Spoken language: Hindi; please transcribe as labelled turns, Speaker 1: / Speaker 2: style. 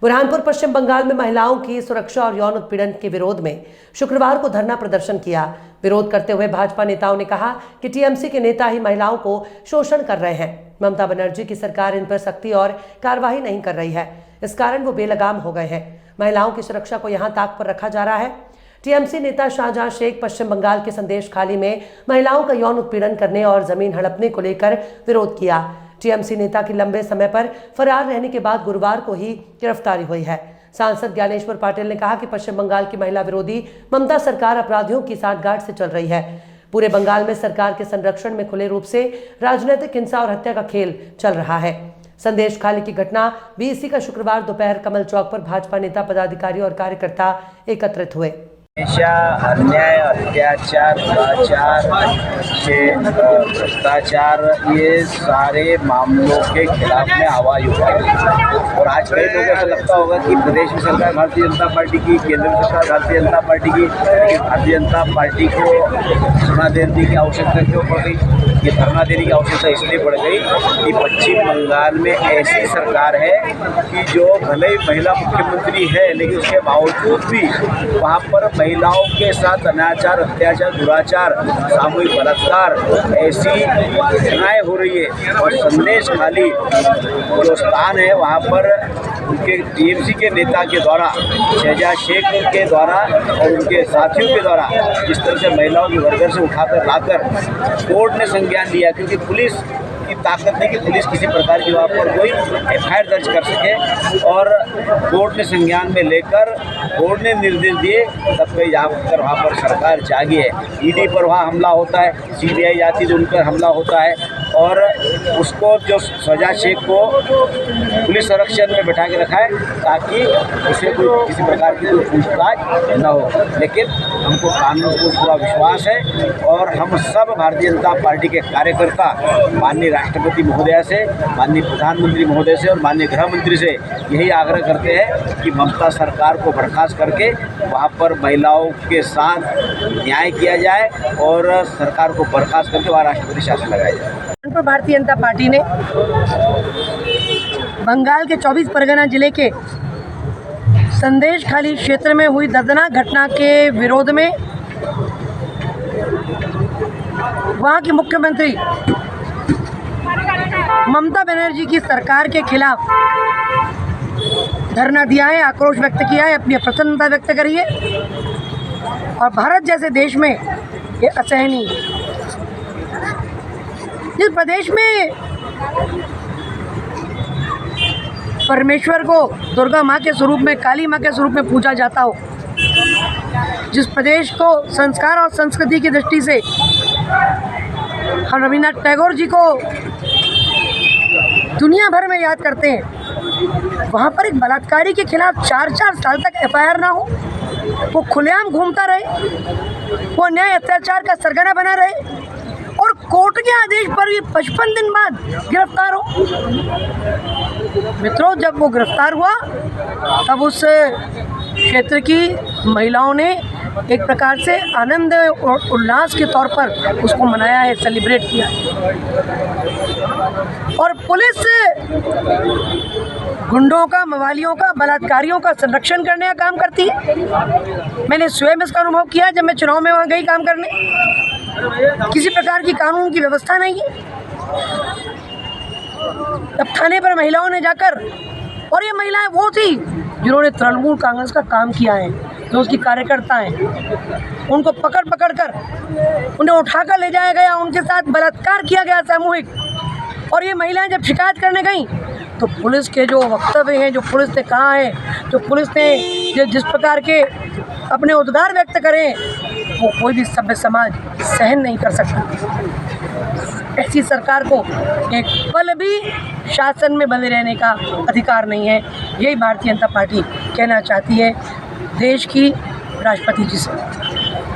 Speaker 1: बुरहानपुर पश्चिम बंगाल में महिलाओं की सुरक्षा और यौन उत्पीड़न के विरोध में शुक्रवार को धरना प्रदर्शन किया। विरोध करते हुए भाजपा नेताओं ने कहा कि टीएमसी के नेता ही महिलाओं को शोषण कर रहे हैं। ममता बनर्जी की सरकार इन पर सख्ती और कार्रवाई नहीं कर रही है, इस कारण वो बेलगाम हो गए हैं। महिलाओं की सुरक्षा को यहाँ ताक पर रखा जा रहा है। टीएमसी नेता शाहजहां शेख पश्चिम बंगाल के संदेश खाली में महिलाओं का यौन उत्पीड़न करने और जमीन हड़पने को लेकर विरोध किया। टीएमसी नेता की लंबे समय पर फरार रहने के बाद गुरुवार को ही गिरफ्तारी हुई है। सांसद ज्ञानेश्वर पाटिल ने कहा कि पश्चिम बंगाल की महिला विरोधी ममता सरकार अपराधियों की सांठगांठ से चल रही है। पूरे बंगाल में सरकार के संरक्षण में खुले रूप से राजनीतिक हिंसा और हत्या का खेल चल रहा है। संदेश खाली की घटना 20 का शुक्रवार दोपहर कमल चौक पर भाजपा नेता, पदाधिकारी और कार्यकर्ता एकत्रित हुए।
Speaker 2: हमेशा अन्याय, अत्याचार, भ्रष्टाचार ये सारे मामलों के खिलाफ में आवाज उठाई। और आज कई लोगों को ऐसा लगता होगा कि प्रदेश में सरकार भारतीय जनता पार्टी की, केंद्र में सरकार भारतीय जनता पार्टी की, लेकिन भारतीय जनता पार्टी को धरना देने की आवश्यकता क्यों पड़ गई? ये धरना देने की आवश्यकता इसलिए पड़ गई कि पश्चिम बंगाल में ऐसी सरकार है कि जो भले ही महिला मुख्यमंत्री है, लेकिन उसके बावजूद भी वहाँ पर महिलाओं के साथ अनाचार, अत्याचार, दुराचार, सामूहिक बलात्कार ऐसी घटनाएं हो रही है। और संदेश खाली जो स्थान है वहाँ पर उनके टीएमसी के नेता के द्वारा, शाहजहां शेख के द्वारा और उनके साथियों के द्वारा जिस तरह से महिलाओं की वर्गर से उठाकर लाकर कोर्ट ने संज्ञान लिया, क्योंकि पुलिस की ताकत नहीं कि पुलिस किसी प्रकार की वहाँ पर कोई एफआईआर दर्ज कर सके। और कोर्ट ने संज्ञान में लेकर कोर्ट ने निर्देश दिए, तब कहीं जाकर वहाँ पर सरकार जागी है। ईडी पर वहाँ हमला होता है, सीबीआई जाती है तो उन पर हमला होता है, और उसको जो शाहजहां शेख को पुलिस संरक्षण में बैठा के रखा है ताकि उसे कोई किसी प्रकार की कोई पूछताछ न हो। लेकिन हमको कानून को पूरा विश्वास है और हम सब भारतीय जनता पार्टी के कार्यकर्ता माननीय राष्ट्रपति महोदया से, माननीय प्रधानमंत्री महोदय से और माननीय गृह मंत्री से यही आग्रह करते हैं कि ममता सरकार को बर्खास्त करके वहाँ पर महिलाओं के साथ न्याय किया जाए और सरकार को बर्खास्त करके वहाँ राष्ट्रपति शासन लगाया जाए।
Speaker 3: भारतीय जनता पार्टी ने बंगाल के 24 परगना जिले के संदेश खाली क्षेत्र में हुई दर्दनाक घटना के विरोध में वहां की मुख्यमंत्री ममता बनर्जी की सरकार के खिलाफ धरना दिया है, आक्रोश व्यक्त किया है, अपनी प्रसन्नता व्यक्त करी है। और भारत जैसे देश में ये असहनीय, जिस प्रदेश में परमेश्वर को दुर्गा माँ के स्वरूप में, काली माँ के स्वरूप में पूजा जाता हो, जिस प्रदेश को संस्कार और संस्कृति की दृष्टि से हम रविन्द्रनाथ टैगोर जी को दुनिया भर में याद करते हैं, वहाँ पर एक बलात्कारी के खिलाफ 4-4 साल तक एफआईआर ना हो, वो खुलेआम घूमता रहे, वो न्याय अत्याचार का सरगना बना रहे और कोर्ट के आदेश पर भी 55 दिन बाद गिरफ्तार हो। मित्रों, जब वो गिरफ्तार हुआ तब उस क्षेत्र की महिलाओं ने एक प्रकार से आनंद और उल्लास के तौर पर उसको मनाया है, सेलिब्रेट किया। और पुलिस गुंडों का, मवालियों का, बलात्कारियों का संरक्षण करने का काम करती है। मैंने स्वयं इसका अनुभव किया जब मैं चुनाव में वहाँ गई काम करने। किसी प्रकार की कानून की व्यवस्था नहीं है। तब थाने पर महिलाओं ने जाकर, और ये महिलाएं वो थी जिन्होंने तृणमूल कांग्रेस का काम किया है, जो उसकी कार्यकर्ता हैं, उनको पकड़ कर उन्हें उठाकर ले जाया गया, उनके साथ बलात्कार किया गया सामूहिक। और ये महिलाएं जब शिकायत करने गईं तो पुलिस के जो वक्तव्य हैं, जो पुलिस ने कहा है, जो पुलिस ने जिस प्रकार के अपने उद्गार व्यक्त करें, वो कोई भी सभ्य समाज सहन नहीं कर सकता। ऐसी सरकार को एक पल भी शासन में बने रहने का अधिकार नहीं है। यही भारतीय जनता पार्टी कहना चाहती है देश की राष्ट्रपति जी से।